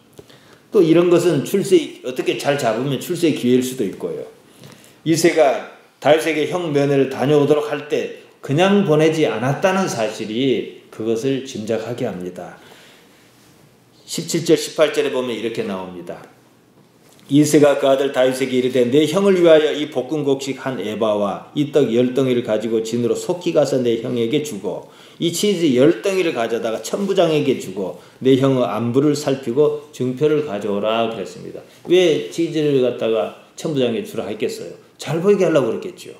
또 이런 것은 출세의 어떻게 잘 잡으면 출세의 기회일 수도 있고요. 이새가 다윗에게 형 면회를 다녀오도록 할 때 그냥 보내지 않았다는 사실이 그것을 짐작하게 합니다. 17절 18절에 보면 이렇게 나옵니다. 이새가 그 아들 다윗에게 이르되 내 형을 위하여 이 볶은 곡식 한 에바와 이 떡 10덩이를 가지고 진으로 속히 가서 내 형에게 주고 이 치즈 10덩이를 가져다가 천부장에게 주고 내 형의 안부를 살피고 증표를 가져오라 그랬습니다. 왜 치즈를 갖다가 천부장에게 주라 했겠어요? 잘 보이게 하려고 그랬겠죠.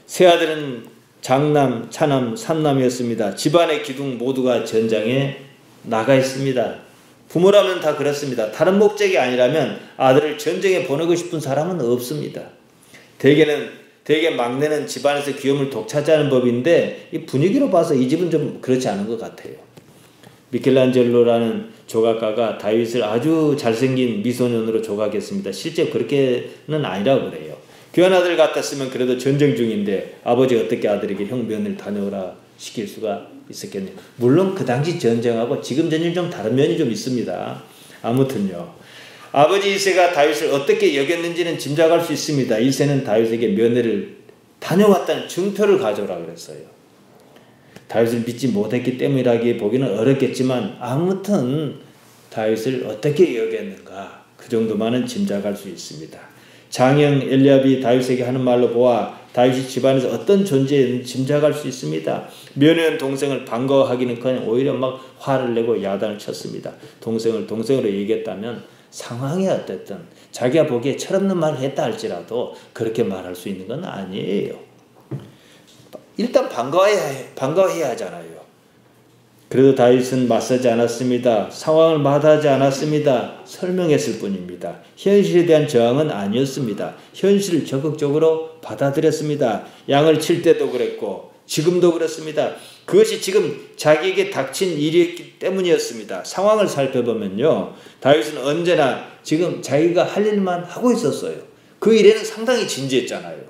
세 아들은 장남, 차남, 삼남이었습니다. 집안의 기둥 모두가 전장에 나가 있습니다. 부모라면 다 그렇습니다. 다른 목적이 아니라면 아들을 전쟁에 보내고 싶은 사람은 없습니다. 대개 막내는 집안에서 귀염을 독차지하는 법인데 이 분위기로 봐서 이 집은 좀 그렇지 않은 것 같아요. 미켈란젤로라는 조각가가 다윗을 아주 잘생긴 미소년으로 조각했습니다. 실제 그렇게는 아니라고 그래요. 귀한 아들 같았으면 그래도 전쟁 중인데 아버지가 어떻게 아들에게 형 며느리 다녀오라 시킬 수가 있었겠네요. 물론 그 당시 전쟁하고 지금 전쟁 좀 다른 면이 좀 있습니다. 아무튼요. 아버지 이새가 다윗을 어떻게 여겼는지는 짐작할 수 있습니다. 이새는 다윗에게 며느리를 다녀왔다는 증표를 가져오라 그랬어요. 다윗을 믿지 못했기 때문이라기 보기는 어렵겠지만 아무튼 다윗을 어떻게 여겼는가 그 정도만은 짐작할 수 있습니다. 장형 엘리압이 다윗에게 하는 말로 보아 다윗이 집안에서 어떤 존재인지 짐작할 수 있습니다. 며느리 동생을 반가워하기는커녕 오히려 막 화를 내고 야단을 쳤습니다. 동생을 동생으로 얘기했다면 상황이 어쨌든 자기가 보기에 철없는 말을 했다 할지라도 그렇게 말할 수 있는 건 아니에요. 일단 반가워해야 하잖아요. 그래도 다윗은 맞서지 않았습니다. 상황을 마다하지 않았습니다. 설명했을 뿐입니다. 현실에 대한 저항은 아니었습니다. 현실을 적극적으로 받아들였습니다. 양을 칠 때도 그랬고 지금도 그렇습니다. 그것이 지금 자기에게 닥친 일이었기 때문이었습니다. 상황을 살펴보면요. 다윗은 언제나 지금 자기가 할 일만 하고 있었어요. 그 일에는 상당히 진지했잖아요.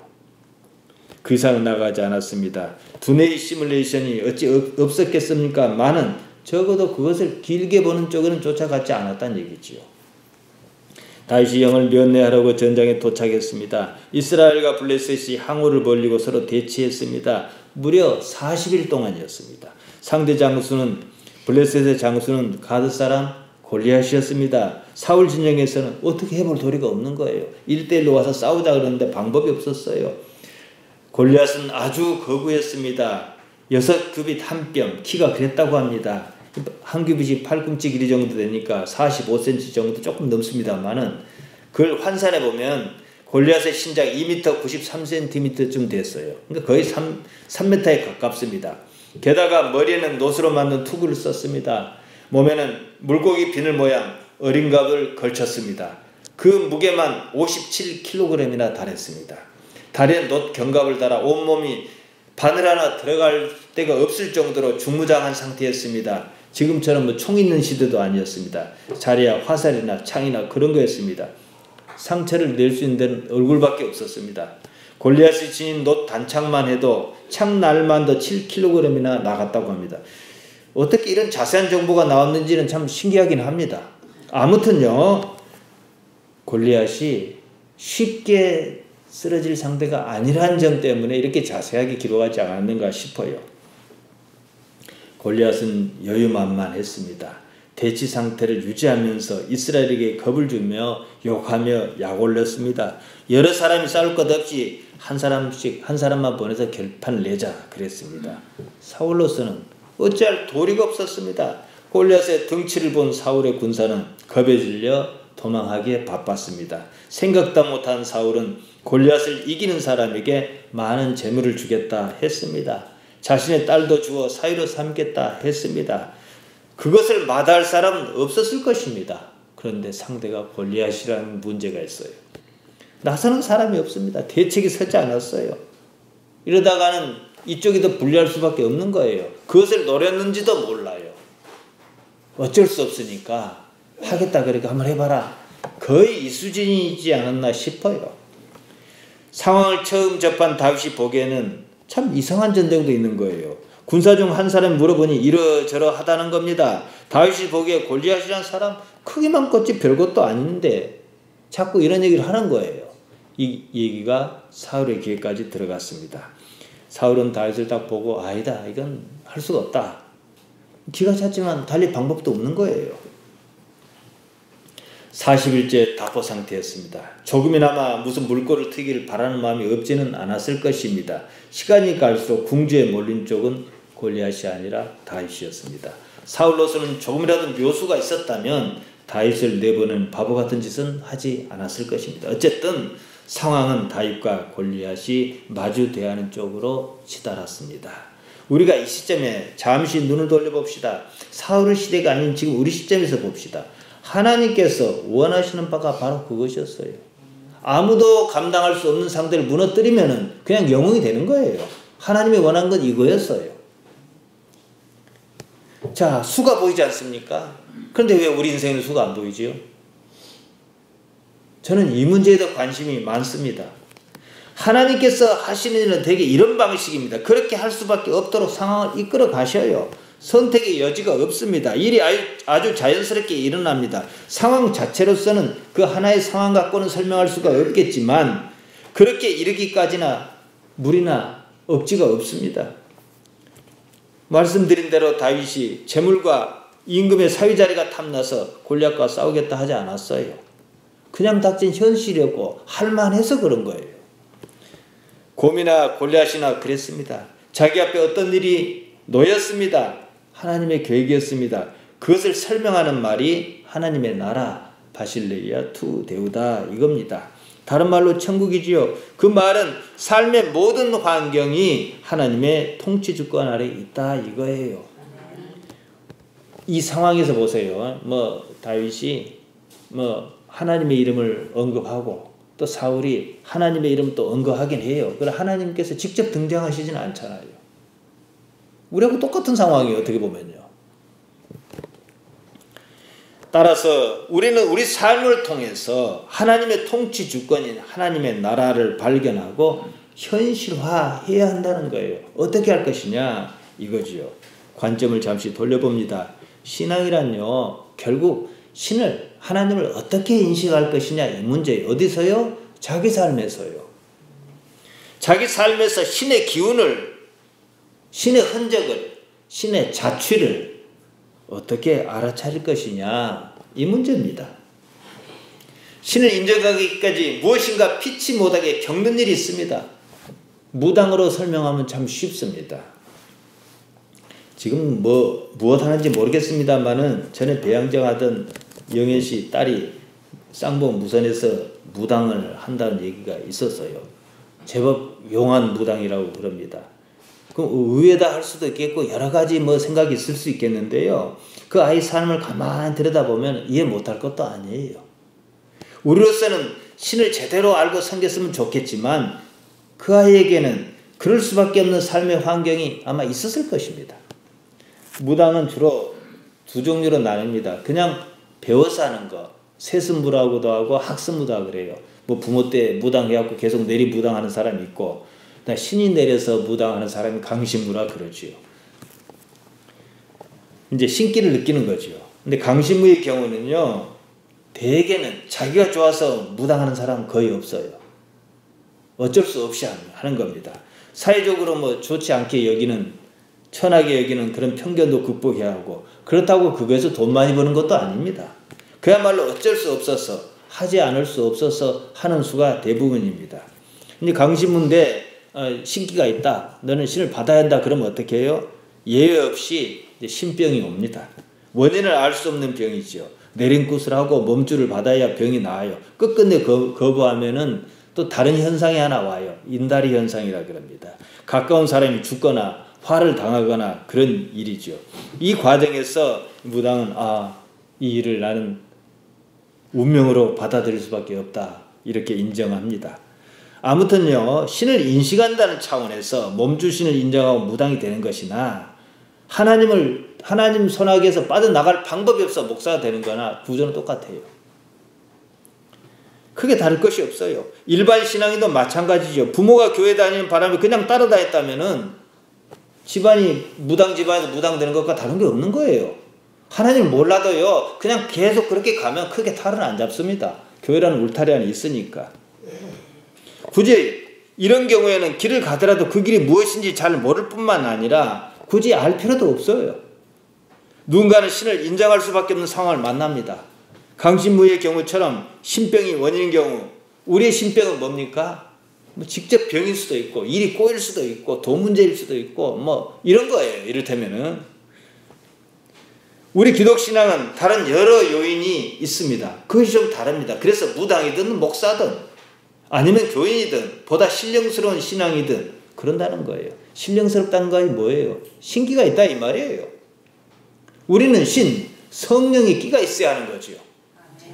그 이상은 나가지 않았습니다. 두뇌의 시뮬레이션이 어찌 없었겠습니까? 많은 적어도 그것을 길게 보는 쪽으로는 쫓아가지 않았다는 얘기지요. 다윗이 영을 면회하려고 전장에 도착했습니다. 이스라엘과 블레셋이 항우를 벌리고 서로 대치했습니다. 무려 40일 동안이었습니다. 상대 장수는 블레셋의 장수는 가드 사람 골리앗이었습니다. 사울 진영에서는 어떻게 해볼 도리가 없는 거예요. 1대1로 와서 싸우자 그러는데 방법이 없었어요. 골리앗은 아주 거구였습니다. 6규빗 한 뼘, 키가 그랬다고 합니다. 한 규빗이 팔꿈치 길이 정도 되니까 45cm 정도 조금 넘습니다만은 그걸 환산해 보면 골리앗의 신장 2m 93cm쯤 됐어요. 그러니까 거의 3m에 가깝습니다. 게다가 머리에는 노스로 만든 투구를 썼습니다. 몸에는 물고기 비늘 모양 어린갑을 걸쳤습니다. 그 무게만 57kg이나 달했습니다. 다리에 놋 견갑을 달아 온몸이 바늘 하나 들어갈 데가 없을 정도로 중무장한 상태였습니다. 지금처럼 총 있는 시대도 아니었습니다. 자리야 화살이나 창이나 그런 거였습니다. 상처를 낼 수 있는 데는 얼굴밖에 없었습니다. 골리앗이 지닌 놋 단창만 해도 창날만도 7kg이나 나갔다고 합니다. 어떻게 이런 자세한 정보가 나왔는지는 참 신기하긴 합니다. 아무튼요, 골리앗이 쉽게 쓰러질 상대가 아니라는 점 때문에 이렇게 자세하게 기록하지 않았는가 싶어요. 골리앗은 여유만만했습니다. 대치 상태를 유지하면서 이스라엘에게 겁을 주며 욕하며 약올렸습니다. 여러 사람이 싸울 것 없이 한 사람만 보내서 결판을 내자 그랬습니다. 사울로서는 어찌할 도리가 없었습니다. 골리앗의 덩치를 본 사울의 군사는 겁에 질려 도망하기에 바빴습니다. 생각도 못한 사울은 골리앗을 이기는 사람에게 많은 재물을 주겠다 했습니다. 자신의 딸도 주어 사위로 삼겠다 했습니다. 그것을 마다할 사람은 없었을 것입니다. 그런데 상대가 골리앗이라는 문제가 있어요. 나서는 사람이 없습니다. 대책이 서지 않았어요. 이러다가는 이쪽이 더 불리할 수밖에 없는 거예요. 그것을 노렸는지도 몰라요. 어쩔 수 없으니까 하겠다 그러니까 한번 해봐라. 거의 이 수준이지 않았나 싶어요. 상황을 처음 접한 다윗이 보기에는 참 이상한 전쟁도 있는 거예요. 군사 중 한 사람이 물어보니 이러저러 하다는 겁니다. 다윗이 보기에 골리앗이라는 사람 크기만 컸지 별것도 아닌데 자꾸 이런 얘기를 하는 거예요. 이 얘기가 사울의 귀에까지 들어갔습니다. 사울은 다윗을 딱 보고 아니다, 이건 할 수가 없다. 기가 찼지만 달리 방법도 없는 거예요. 40일째 답보 상태였습니다. 조금이나마 무슨 물꼬를 트기를 바라는 마음이 없지는 않았을 것입니다. 시간이 갈수록 궁지에 몰린 쪽은 골리앗이 아니라 다윗이었습니다. 사울로서는 조금이라도 묘수가 있었다면 다윗을 내보내는 바보 같은 짓은 하지 않았을 것입니다. 어쨌든 상황은 다윗과 골리앗이 마주 대하는 쪽으로 치달았습니다. 우리가 이 시점에 잠시 눈을 돌려봅시다. 사울의 시대가 아닌 지금 우리 시점에서 봅시다. 하나님께서 원하시는 바가 바로 그것이었어요. 아무도 감당할 수 없는 상대를 무너뜨리면 그냥 영웅이 되는 거예요. 하나님이 원한 건 이거였어요. 자, 수가 보이지 않습니까? 그런데 왜 우리 인생에는 수가 안 보이지요? 저는 이 문제에 더 관심이 많습니다. 하나님께서 하시는 일은 되게 이런 방식입니다. 그렇게 할 수밖에 없도록 상황을 이끌어 가셔요. 선택의 여지가 없습니다. 일이 아주 자연스럽게 일어납니다. 상황 자체로서는 그 하나의 상황 갖고는 설명할 수가 없겠지만 그렇게 이르기까지나 무리나 억지가 없습니다. 말씀드린 대로 다윗이 재물과 임금의 사위자리가 탐나서 골리앗과 싸우겠다 하지 않았어요. 그냥 닥친 현실이었고 할만해서 그런 거예요. 곰이나 골리앗이나 그랬습니다. 자기 앞에 어떤 일이 놓였습니다. 하나님의 계획이었습니다. 그것을 설명하는 말이 하나님의 나라 바실레이아 투 데우다 이겁니다. 다른 말로 천국이지요. 그 말은 삶의 모든 환경이 하나님의 통치 주권 아래 있다 이거예요. 이 상황에서 보세요. 다윗이 하나님의 이름을 언급하고 또 사울이 하나님의 이름 또 언급하긴 해요. 그러나 하나님께서 직접 등장하시지는 않잖아요. 우리하고 똑같은 상황이에요. 어떻게 보면요. 따라서 우리는 우리 삶을 통해서 하나님의 통치 주권인 하나님의 나라를 발견하고 현실화해야 한다는 거예요. 어떻게 할 것이냐 이거지요. 관점을 잠시 돌려봅니다. 신앙이란요. 결국 신을 하나님을 어떻게 인식할 것이냐 이 문제예요. 어디서요? 자기 삶에서요. 자기 삶에서 신의 기운을 신의 흔적을 신의 자취를 어떻게 알아차릴 것이냐 이 문제입니다. 신을 인정하기까지 무엇인가 피치 못하게 겪는 일이 있습니다. 무당으로 설명하면 참 쉽습니다. 지금 무엇 하는지 모르겠습니다만은 전에 배양정하던 영애씨 딸이 쌍봉 무선에서 무당을 한다는 얘기가 있었어요. 제법 용한 무당이라고 그럽니다. 그럼 의외다 할 수도 있겠고 여러 가지 생각이 있을 수 있겠는데요. 그 아이 삶을 가만히 들여다보면 이해 못할 것도 아니에요. 우리로서는 신을 제대로 알고 섬겼으면 좋겠지만 그 아이에게는 그럴 수밖에 없는 삶의 환경이 아마 있었을 것입니다. 무당은 주로 두 종류로 나뉩니다. 그냥 배워서 하는 거, 세습무라고도 하고 학습무다 그래요. 부모 때 무당해갖고 계속 내리 무당하는 사람이 있고 신이 내려서 무당하는 사람이 강신무라 그러지요. 이제 신기를 느끼는 거죠. 근데 강신무의 경우는요, 대개는 자기가 좋아서 무당하는 사람은 거의 없어요. 어쩔 수 없이 하는 겁니다. 사회적으로 좋지 않게 여기는, 천하게 여기는 그런 편견도 극복해야 하고, 그렇다고 그거에서 돈 많이 버는 것도 아닙니다. 그야말로 어쩔 수 없어서, 하지 않을 수 없어서 하는 수가 대부분입니다. 근데 강신무인데 신기가 있다. 너는 신을 받아야 한다. 그러면 어떻게 해요? 예외 없이 신병이 옵니다. 원인을 알 수 없는 병이죠. 내린굿을 하고 몸줄을 받아야 병이 나아요. 끝끝내 거부하면은 또 다른 현상이 하나 와요. 인다리 현상이라 그럽니다. 가까운 사람이 죽거나 화를 당하거나 그런 일이죠. 이 과정에서 무당은 이 일을 나는 운명으로 받아들일 수밖에 없다. 이렇게 인정합니다. 아무튼요, 신을 인식한다는 차원에서 몸주신을 인정하고 무당이 되는 것이나 하나님 손아귀에서 빠져나갈 방법이 없어 목사가 되는 거나 구조는 똑같아요. 크게 다를 것이 없어요. 일반 신앙인도 마찬가지죠. 부모가 교회 다니는 바람에 그냥 따라다녔다면은 집안이 무당 집안에서 무당 되는 것과 다른 게 없는 거예요. 하나님을 몰라도요, 그냥 계속 그렇게 가면 크게 탈은 안 잡습니다. 교회라는 울타리 안에 있으니까. 굳이 이런 경우에는 길을 가더라도 그 길이 무엇인지 잘 모를 뿐만 아니라 굳이 알 필요도 없어요. 누군가는 신을 인정할 수밖에 없는 상황을 만납니다. 강신무의 경우처럼 신병이 원인인 경우 우리의 신병은 뭡니까? 뭐 직접 병일 수도 있고 일이 꼬일 수도 있고 돈 문제일 수도 있고 뭐 이런 거예요. 이를테면은 우리 기독신앙은 다른 여러 요인이 있습니다. 그것이 좀 다릅니다. 그래서 무당이든 목사든 아니면 교인이든 보다 신령스러운 신앙이든 그런다는 거예요. 신령스럽다는 것이 뭐예요? 신기가 있다 이 말이에요. 우리는 성령의 끼가 있어야 하는 거죠.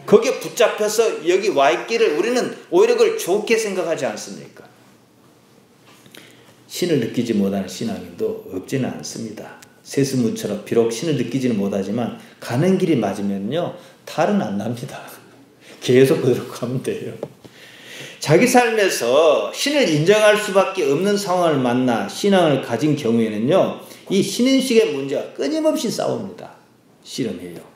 거기에 붙잡혀서 여기 와 있기를 우리는 오히려 그걸 좋게 생각하지 않습니까? 신을 느끼지 못하는 신앙인도 없지는 않습니다. 세스무처럼 비록 신을 느끼지는 못하지만 가는 길이 맞으면요 탈은 안 납니다. 계속 그대로 가면 돼요. 자기 삶에서 신을 인정할 수밖에 없는 상황을 만나 신앙을 가진 경우에는요 이 신인식의 문제가 끊임없이 싸웁니다. 씨름해요.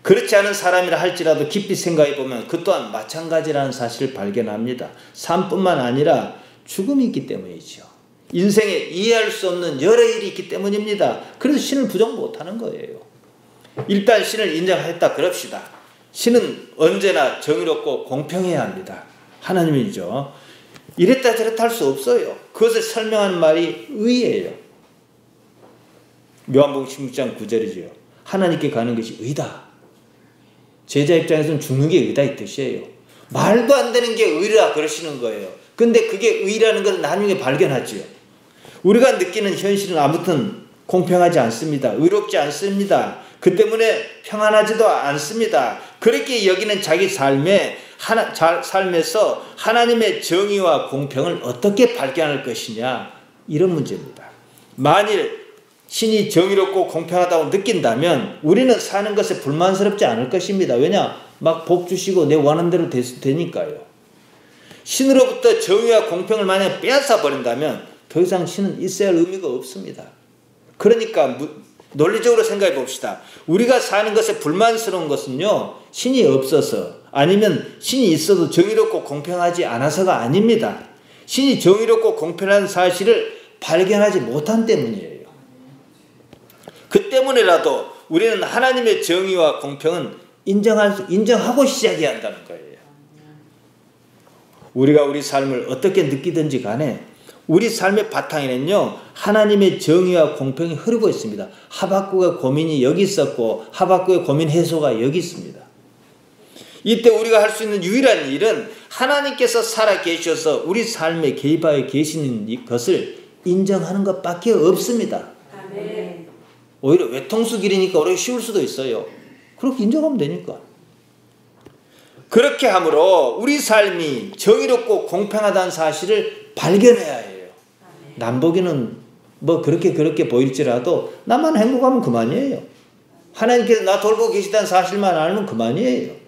그렇지 않은 사람이라 할지라도 깊이 생각해 보면 그 또한 마찬가지라는 사실을 발견합니다. 삶뿐만 아니라 죽음이 있기 때문이죠. 인생에 이해할 수 없는 여러 일이 있기 때문입니다. 그래서 신을 부정 못하는 거예요. 일단 신을 인정했다 그럽시다. 신은 언제나 정의롭고 공평해야 합니다. 하나님이죠. 이랬다 저랬다 할 수 없어요. 그것을 설명하는 말이 의예요. 요한복음 16장 9절이죠. 하나님께 가는 것이 의다. 제자 입장에서는 죽는 게 의다 이 뜻이에요. 말도 안 되는 게 의라 그러시는 거예요. 근데 그게 의라는 걸 나중에 발견하지요. 우리가 느끼는 현실은 아무튼 공평하지 않습니다. 의롭지 않습니다. 그 때문에 평안하지도 않습니다. 그렇게 여기는 자기 삶에서 하나님의 정의와 공평을 어떻게 발견할 것이냐 이런 문제입니다. 만일 신이 정의롭고 공평하다고 느낀다면 우리는 사는 것에 불만스럽지 않을 것입니다. 왜냐? 막 복 주시고 내 원하는 대로 되니까요. 신으로부터 정의와 공평을 만약 빼앗아 버린다면 더 이상 신은 있어야 할 의미가 없습니다. 그러니까 논리적으로 생각해 봅시다. 우리가 사는 것에 불만스러운 것은요 신이 없어서 아니면 신이 있어도 정의롭고 공평하지 않아서가 아닙니다. 신이 정의롭고 공평한 사실을 발견하지 못한 때문이에요. 그 때문에라도 우리는 하나님의 정의와 공평은 인정하고 시작해야 한다는 거예요. 우리가 우리 삶을 어떻게 느끼든지 간에 우리 삶의 바탕에는요 하나님의 정의와 공평이 흐르고 있습니다. 하박국의 고민이 여기 있었고 하박국의 고민 해소가 여기 있습니다. 이때 우리가 할 수 있는 유일한 일은 하나님께서 살아 계셔서 우리 삶에 개입하여 계시는 것을 인정하는 것밖에 없습니다. 아멘. 오히려 외통수 길이니까 오히려 쉬울 수도 있어요. 그렇게 인정하면 되니까. 그렇게 함으로 우리 삶이 정의롭고 공평하다는 사실을 발견해야 해요. 남보기는 뭐 그렇게 보일지라도 나만 행복하면 그만이에요. 하나님께서 나 돌보고 계시다는 사실만 알면 그만이에요.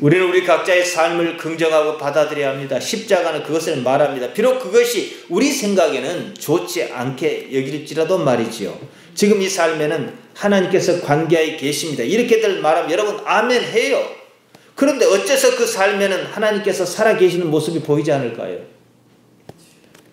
우리는 우리 각자의 삶을 긍정하고 받아들여야 합니다. 십자가는 그것을 말합니다. 비록 그것이 우리 생각에는 좋지 않게 여길지라도 말이지요. 지금 이 삶에는 하나님께서 관계하에 계십니다. 이렇게들 말하면 여러분 아멘 해요. 그런데 어째서 그 삶에는 하나님께서 살아계시는 모습이 보이지 않을까요?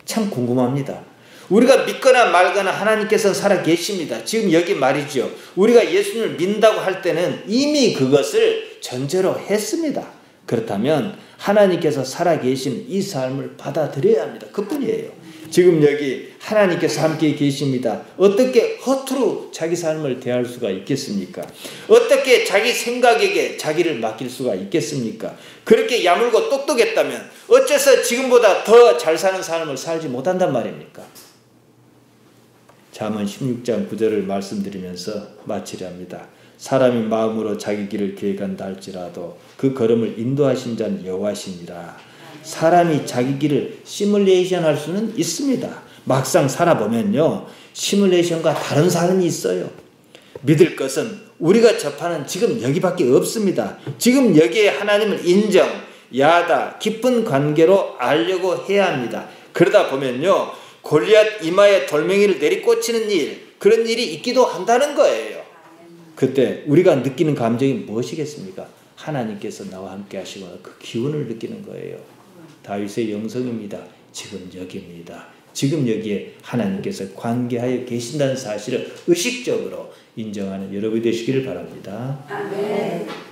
참 궁금합니다. 우리가 믿거나 말거나 하나님께서는 살아계십니다. 지금 여기 말이죠. 우리가 예수님을 믿는다고 할 때는 이미 그것을 전제로 했습니다. 그렇다면 하나님께서 살아계신 이 삶을 받아들여야 합니다. 그뿐이에요. 지금 여기 하나님께서 함께 계십니다. 어떻게 허투루 자기 삶을 대할 수가 있겠습니까? 어떻게 자기 생각에게 자기를 맡길 수가 있겠습니까? 그렇게 야물고 똑똑했다면 어째서 지금보다 더 잘 사는 삶을 살지 못한단 말입니까? 잠언 16장 9절을 말씀드리면서 마치려 합니다. 사람이 마음으로 자기 길을 계획한다 할지라도 그 걸음을 인도하신 자는 여호와시니라. 사람이 자기 길을 시뮬레이션 할 수는 있습니다. 막상 살아보면요 시뮬레이션과 다른 삶이 있어요. 믿을 것은 우리가 접하는 지금 여기밖에 없습니다. 지금 여기에 하나님을 인정, 야다, 깊은 관계로 알려고 해야 합니다. 그러다 보면요 골리앗 이마에 돌멩이를 내리꽂히는 일, 그런 일이 있기도 한다는 거예요. 그때 우리가 느끼는 감정이 무엇이겠습니까? 하나님께서 나와 함께 하시거나 그 기운을 느끼는 거예요. 다윗의 영성입니다. 지금 여기입니다. 지금 여기에 하나님께서 관계하여 계신다는 사실을 의식적으로 인정하는 여러분이 되시기를 바랍니다. 아멘.